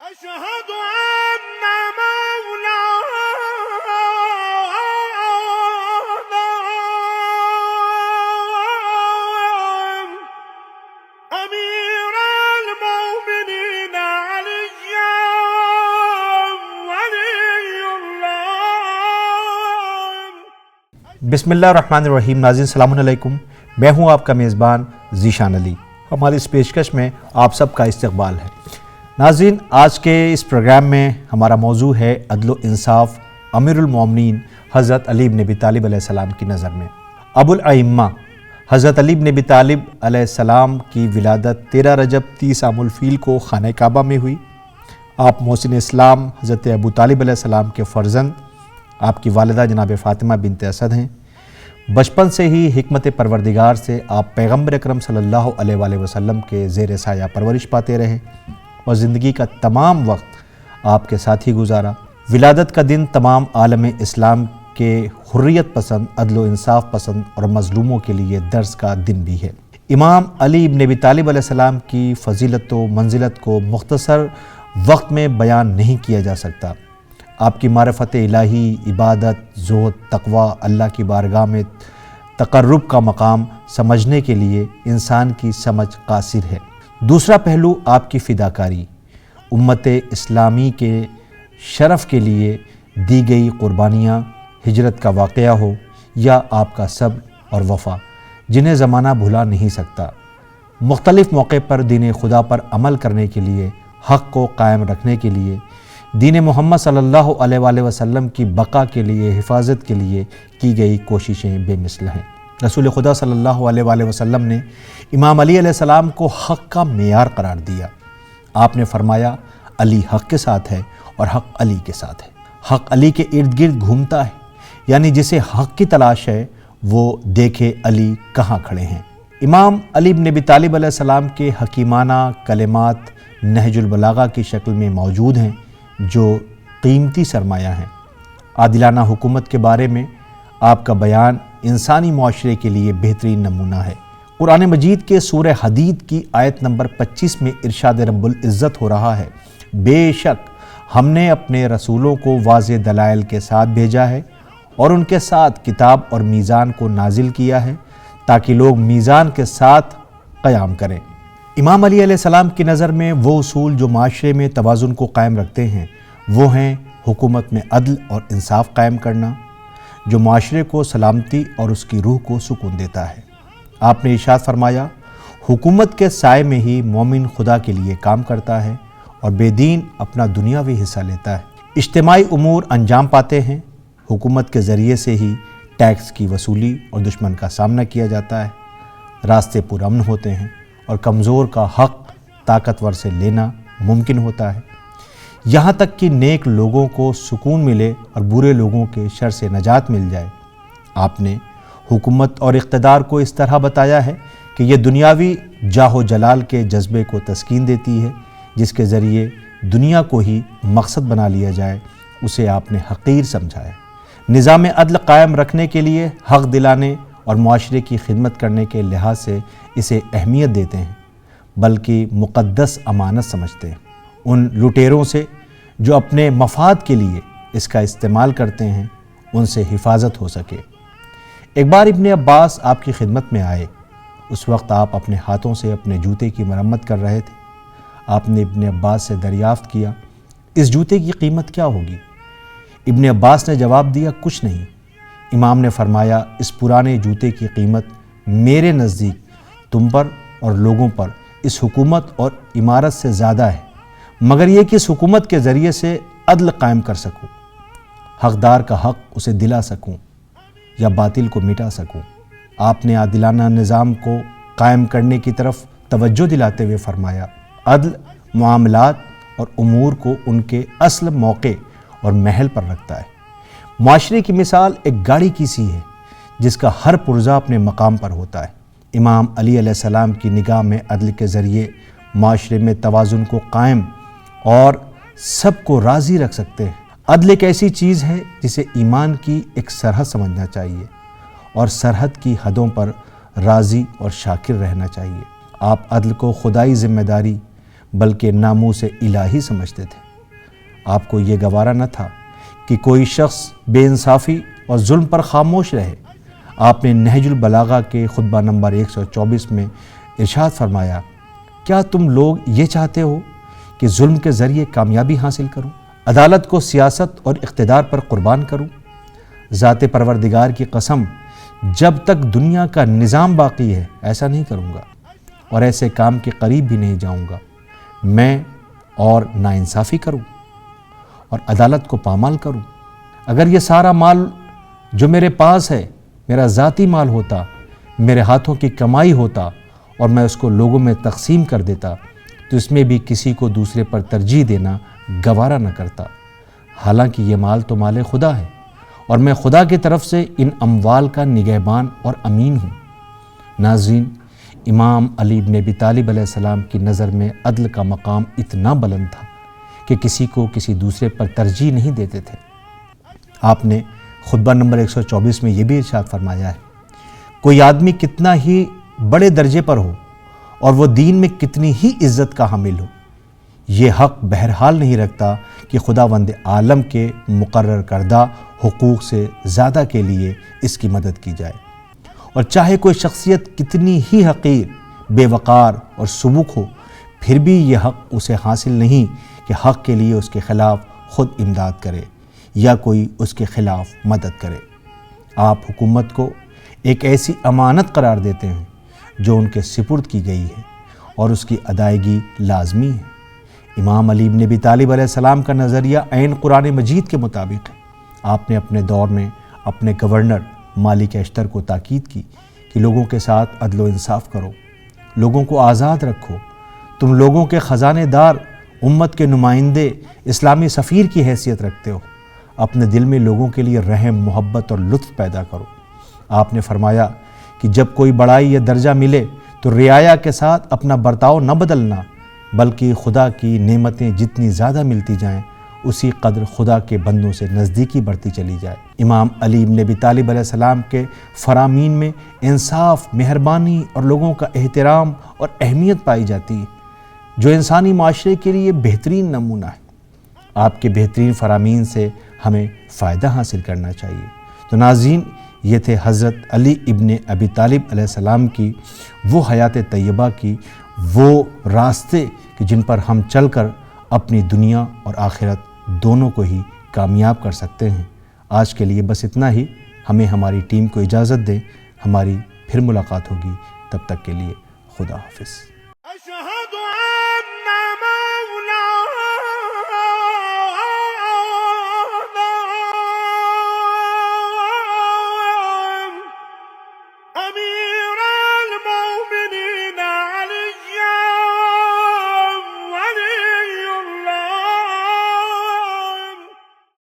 أشهد أن مولانا أمير المؤمنين علي ولي الله. बिस्मिल्लाहिर्रहमानिर्रहीम. नाज़रीन सलाम अलैकुम. मैं हूं आपका मेज़बान ज़ीशान अली. हमारी इस पेशकश में आप सबका इस्तकबाल है. नाज़रीन, आज के इस प्रोग्राम में हमारा मौजू है अदल इंसाफ अमीरुल मोमिनीन हज़रत अली इब्न अबी तालिब अलैहिस्सलाम की नज़र में. अबुल अइम्मा हज़रत अली इब्न अबी तालिब अलैहिस्सलाम की विलादत 13 रजब 30 आमुल फ़ील को खाने काबा में हुई. आप मोहसिन इस्लाम हज़रत अबू तालिब अलैहिस्सलाम के फ़र्जंद, आपकी वालिदा जनाब फ़ातिमा बिनत असद हैं. बचपन से ही हिकमत परवरदिगार से आप पैगम्बर अकरम सल्लल्लाहु अलैहि वसल्लम के ज़ेर साया परवरिश पाते रहे और ज़िंदगी का तमाम वक्त आपके साथ ही गुजारा. विलादत का दिन तमाम आलम इस्लाम के हुर्रियत पसंद, अदल इंसाफ पसंद और मज़लूमों के लिए दर्स का दिन भी है. इमाम अली इब्न अबी तालिब अलैहिस्सलाम की फ़जीलत व मंजिलत को मुख्तसर वक्त में बयान नहीं किया जा सकता. आपकी मारिफत इलाही, इबादत, ज़ुहद, तक़वा, अल्लाह की बारगाह में तक़र्रुब का मकाम समझने के लिए इंसान की समझ कासिर है. दूसरा पहलू आपकी फ़िदाकारी, उम्मत इस्लामी के शरफ़ के लिए दी गई क़ुरबानियाँ, हिजरत का वाक़या हो या आपका सब्र और वफ़ा, जिन्हें ज़माना भुला नहीं सकता. मुख्तलिफ़ मौक़े पर दीन खुदा पर अमल करने के लिए, हक़ को कायम रखने के लिए, दीन मोहम्मद सल्लल्लाहु अलैहि वसल्लम की बका के लिए, हिफाजत के लिए की गई कोशिशें बेमिसल हैं. रसूल खुदा सल्लल्लाहु अलैहि वसल्लम ने इमाम अली अलैहिस्सलाम को हक़ का मेयार करार दिया. आपने फरमाया, अली हक़ के साथ है और हक़ अली के साथ है. हक़ अली के इर्द गिर्द घूमता है, यानी जिसे हक़ की तलाश है वो देखे अली कहाँ खड़े हैं. इमाम अली इब्न अबी तालिब अलैहिस्सलाम के हकीमाना कलिमात नहजुल बलागा की शक्ल में मौजूद हैं, जो कीमती सरमाया हैं. आदिलाना हुकूमत के बारे में आपका बयान इंसानी मुआशरे के लिए बेहतरीन नमूना है. कुरान मजीद के सूरह हदीद की आयत नंबर 25 में इरशाद रब्बुल इज़्ज़त हो रहा है, बेशक हमने अपने रसूलों को वाज़ेह दलाइल के साथ भेजा है और उनके साथ किताब और मीज़ान को नाजिल किया है ताकि लोग मीज़ान के साथ क़याम करें. इमाम अली अलैहिस्सलाम की नज़र में वो उसूल जो माशरे में तवाज़ुन को कायम रखते हैं वो हैं हुकूमत में अदल और इंसाफ कायम करना, जो माशरे को सलामती और उसकी रूह को सुकून देता है. आपने इरशाद फरमाया, हुकूमत के साए में ही मोमिन खुदा के लिए काम करता है और बेदीन अपना दुनियावी हिस्सा लेता है. इज्तिमाई उमूर अंजाम पाते हैं. हुकूमत के ज़रिए से ही टैक्स की वसूली और दुश्मन का सामना किया जाता है. रास्ते पुरअमन होते हैं और कमज़ोर का हक़ ताकतवर से लेना मुमकिन होता है. यहाँ तक कि नेक लोगों को सुकून मिले और बुरे लोगों के शर से नजात मिल जाए. आपने हुकूमत और इक़्तिदार को इस तरह बताया है कि ये दुनियावी जाहो जलाल के जज्बे को तस्कीन देती है. जिसके ज़रिए दुनिया को ही मकसद बना लिया जाए, उसे आपने हक़ीर समझा है. निज़ाम अदल कायम रखने के लिए हक़ दिलाने और मुआशरे की खिदमत करने के लिहाज से इसे अहमियत देते हैं, बल्कि मुक़द्दस अमानत समझते हैं. उन लुटेरों से जो अपने मफाद के लिए इसका इस्तेमाल करते हैं, उनसे हिफाजत हो सके. एक बार इब्न अब्बास आपकी खिदमत में आए. उस वक्त आप अपने हाथों से अपने जूते की मरम्मत कर रहे थे. आपने इब्न अब्बास से दरियाफ़्त किया, इस जूते की कीमत क्या होगी? इब्न अब्बास ने जवाब दिया, कुछ नहीं. इमाम ने फरमाया, इस पुराने जूते की कीमत मेरे नज़दीक तुम पर और लोगों पर इस हुकूमत और इमारत से ज़्यादा है, मगर ये कि इस हुकूमत के ज़रिए से अदल कायम कर सकूँ, हक़दार का हक़ उसे दिला सकूँ या बातिल को मिटा सकूँ. आपने आदिलाना निज़ाम को कायम करने की तरफ तवज्जो दिलाते हुए फरमाया, अदल मामलात और उमूर को उनके असल मौके और महल पर रखता है. मुआशरे की मिसाल एक गाड़ी की सी है जिसका हर पुर्जा अपने मकाम पर होता है. इमाम अली अलैहिस्सलाम की निगाह में अदल के ज़रिए माशरे में तवाज़ुन को कायम और सबको राज़ी रख सकते हैं. अदल एक ऐसी चीज़ है जिसे ईमान की एक सरहद समझना चाहिए और सरहद की हदों पर राज़ी और शाकिर रहना चाहिए. आप अदल को खुदाई ज़िम्मेदारी, بلکہ ناموس الہی سمجھتے تھے۔ آپ کو یہ گوارا نہ تھا کہ کوئی شخص بے انصافی اور ظلم پر خاموش رہے۔ آپ نے نہج البلاغہ کے خطبہ نمبر 124 میں ارشاد فرمایا، کیا تم لوگ یہ چاہتے ہو کہ ظلم کے ذریعے کامیابی حاصل کروں، عدالت کو سیاست اور اقتدار پر قربان کروں؟ ذات پروردگار کی قسم، جب تک دنیا کا نظام باقی ہے ایسا نہیں کروں گا، اور ایسے کام کے قریب بھی نہیں جاؤں گا۔ میں اور ناانصافی کروں اور عدالت کو پامال کروں۔ اگر یہ سارا مال جو میرے پاس ہے میرا ذاتی مال ہوتا، میرے ہاتھوں کی کمائی ہوتا، اور میں اس کو لوگوں میں تقسیم کر دیتا، تو اس میں بھی کسی کو دوسرے پر ترجیح دینا گوارا نہ کرتا۔ حالانکہ یہ مال تو مال خدا ہے، اور میں خدا کی طرف سے ان اموال کا نگہبان اور امین ہوں۔ ناظرین، امام علی بن ابی طالب علیہ السلام کی نظر میں عدل کا مقام اتنا بلند تھا کہ کسی کو کسی دوسرے پر ترجیح نہیں دیتے تھے۔ آپ نے خطبہ نمبر 124 میں یہ بھی ارشاد فرمایا ہے، کوئی آدمی کتنا ہی بڑے درجے پر ہو اور وہ دین میں کتنی ہی عزت کا حامل ہو، یہ حق بہرحال نہیں رکھتا کہ خداوند عالم کے مقرر کردہ حقوق سے زیادہ کے لیے اس کی مدد کی جائے۔ اور چاہے کوئی شخصیت کتنی ہی حقیر، بے وقار اور سبک ہو، پھر بھی یہ حق اسے حاصل نہیں کہ حق کے لیے اس کے خلاف خود امداد کرے یا کوئی اس کے خلاف مدد کرے۔ آپ حکومت کو ایک ایسی امانت قرار دیتے ہیں جو ان کے سپرد کی گئی ہے، اور اس کی ادائیگی لازمی ہے۔ امام علی بن ابی طالب علیہ السلام کا نظریہ عین قرآن مجید کے مطابق ہے۔ آپ نے اپنے دور میں اپنے گورنر مالک اشتر کو تاکید کی کہ لوگوں کے ساتھ عدل و انصاف کرو، لوگوں کو آزاد رکھو، تم لوگوں کے خزانے دار، امت کے نمائندے، اسلامی سفیر کی حیثیت رکھتے ہو، اپنے دل میں لوگوں کے لیے رحم، محبت اور لطف پیدا کرو۔ آپ نے فرمایا کہ جب کوئی بڑائی یا درجہ ملے تو رعایا کے ساتھ اپنا برتاؤ نہ بدلنا، بلکہ خدا کی نعمتیں جتنی زیادہ ملتی جائیں اسی قدر خدا کے بندوں سے نزدیکی بڑھتی چلی جائے۔ امام علی بن ابی طالب علیہ السلام کے فرامین میں انصاف، مہربانی اور لوگوں کا احترام اور اہمیت پائی جاتی ہے، جو انسانی معاشرے کے لیے بہترین نمونہ ہے۔ آپ کے بہترین فرامین سے ہمیں فائدہ حاصل کرنا چاہیے۔ تو ناظرین، یہ تھے حضرت علی ابن ابی طالب علیہ السلام کی وہ حیات طیبہ کی وہ راستے کہ جن پر ہم چل کر اپنی دنیا اور آخرت دونوں کو ہی کامیاب کر سکتے ہیں۔ آج کے لیے بس اتنا ہی۔ ہمیں ہماری ٹیم کو اجازت دیں، ہماری پھر ملاقات ہوگی، تب تک کے لیے خدا حافظ۔